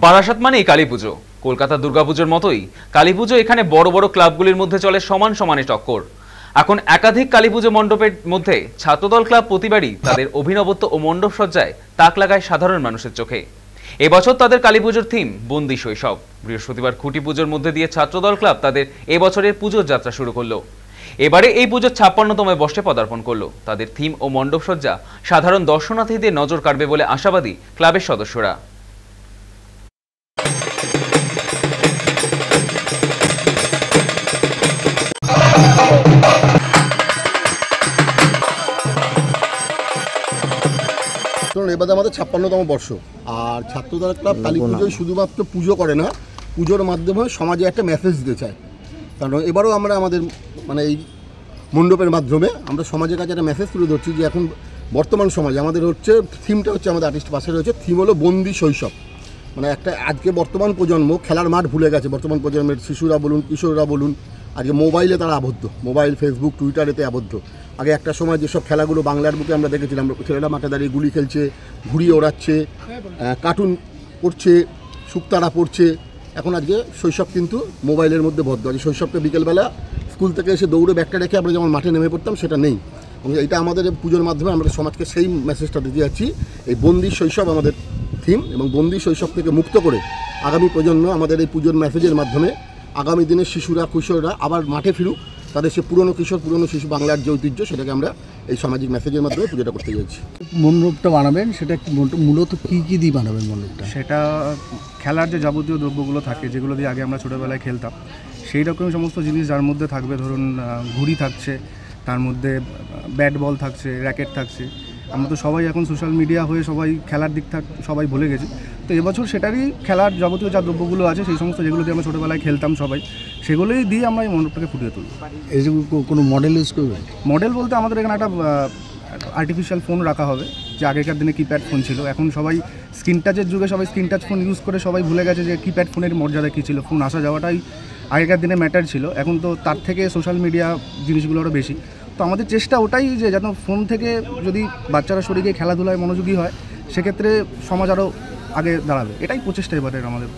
বারাসাত মানেই কালী পুজো। কলকাতা দুর্গাপুজোর মতোই কালী পুজো এখানে বড় বড় ক্লাবগুলির মধ্যে চলে সমান সমানে টক্কর। এখন একাধিক কালী পুজো মণ্ডপের মধ্যে ছাত্রদল ক্লাব প্রতিবারই তাদের অভিনবত্ব ও মণ্ডপ সজ্জায় তাক লাগায় সাধারণ মানুষের চোখে। এবছর তাদের কালী পুজোর থিম বন্দি শৈশব। বৃহস্পতিবার খুঁটি পুজোর মধ্যে দিয়ে ছাত্রদল ক্লাব তাদের এবছরের পুজোর যাত্রা শুরু করলো। এবারে এই পুজোর ৫৬তম বর্ষে পদার্পণ করলো। তাদের থিম ও মণ্ডপ সজ্জা সাধারণ দর্শনার্থীদের নজর কাড়বে বলে আশাবাদী ক্লাবের সদস্যরা। এবারে আমাদের ৫৬তম বর্ষ। আর ছাত্রদল ক্লাব কালী পুজোয় শুধুমাত্র পুজো করে না, পুজোর মাধ্যমে সমাজে একটা মেসেজ দিতে চায়। কারণ এবারও আমরা আমাদের এই মণ্ডপের মাধ্যমে আমরা সমাজের কাছে একটা মেসেজ তুলে ধরছি যে এখন বর্তমান সমাজে আমাদের থিমটা হচ্ছে আমাদের আর্টিস্ট পাশে রয়েছে, থিম হলো বন্দি শৈশব। একটা আজকে বর্তমান প্রজন্ম খেলার মাঠ ভুলে গেছে। বর্তমান প্রজন্মের শিশুরা বলুন, কিশোররা বলুন, আজকে মোবাইলে তারা আবদ্ধ, মোবাইল, ফেসবুক, টুইটারেতে আবদ্ধ। আগে একটা সময় যেসব খেলাগুলো বাংলার বুকে আমরা দেখেছিলাম, ছেলেরা মাঠে দাঁড়িয়ে গুলি খেলছে, ঘুড়ি ওড়াচ্ছে, কার্টুন পড়ছে, শুকতারা পড়ছে। এখন আজকে শৈশব কিন্তু মোবাইলের মধ্যে বদ্ধ। আজকে শৈশবকে বিকেলবেলা স্কুল থেকে এসে দৌড়ে ব্যাগটা রেখে আমরা যেমন মাঠে নেমে পড়তাম সেটা নেই। এবং এটা আমাদের পুজোর মাধ্যমে আমরা সমাজকে সেই মেসেজটা দিতে যাচ্ছি। এই বন্দি শৈশব আমাদের থিম, এবং বন্দি শৈশব থেকে মুক্ত করে আগামী প্রজন্ম আমাদের এই পুজোর মেসেজের মাধ্যমে আগামী দিনের শিশুরা, কিশোররা আবার মাঠে ফিরুক, তাদের সে পুরনো কিশোর, পুরনো শিশু, বাংলার যে ঐতিহ্য সেটাকে আমরা এই সামাজিক মেসেজের মাধ্যমে পুজোটা করতে যাচ্ছি। মণ্ডপটা বানাবেন, সেটা মূলত কী দিয়ে বানাবেন মণ্ডপটা? সেটা খেলার যে যাবতীয় দ্রব্যগুলো থাকে, যেগুলো দিয়ে আগে আমরা ছোটোবেলায় খেলতাম, সেই রকম সমস্ত জিনিস যার মধ্যে থাকবে। ধরুন ঘুড়ি থাকছে, তার মধ্যে ব্যাট বল থাকছে, র্যাকেট থাকছে। আমরা তো সবাই এখন সোশ্যাল মিডিয়া হয়ে সবাই খেলার দিক সবাই ভুলে গেছি। তো এবছর সেটারই খেলার যাবতীয় যা দ্রব্যগুলো আছে, সেই সমস্ত যেগুলো দিয়ে আমরা ছোটোবেলায় খেলতাম সবাই, সেগুলোই দিয়ে আমরা এই মণ্ডপটাকে ফুটিয়ে তুলব। এই যে কোনো মডেল ইউজ করবেন? মডেল বলতে আমাদের এখানে একটা আর্টিফিশিয়াল ফোন রাখা হবে, যে আগেকার দিনে কিপ্যাড ফোন ছিল। এখন সবাই স্ক্রিন টাচের যুগে সবাই স্ক্রিন টাচ ফোন ইউজ করে সবাই ভুলে গেছে যে কিপ্যাড ফোনের মর্যাদা কী ছিল। ফোন আসা যাওয়াটাই আগেকার দিনে ম্যাটার ছিল। এখন তো তার থেকে সোশ্যাল মিডিয়া জিনিসগুলো আরও বেশি। তো আমাদের চেষ্টা ওটাই যে যেন ফোন থেকে যদি বাচ্চারা শরীরে খেলাধুলায় মনোযোগী হয়, সেক্ষেত্রে সমাজ আরও আগে দাঁড়াবে। এটাই প্রচেষ্টা এবারের আমাদের।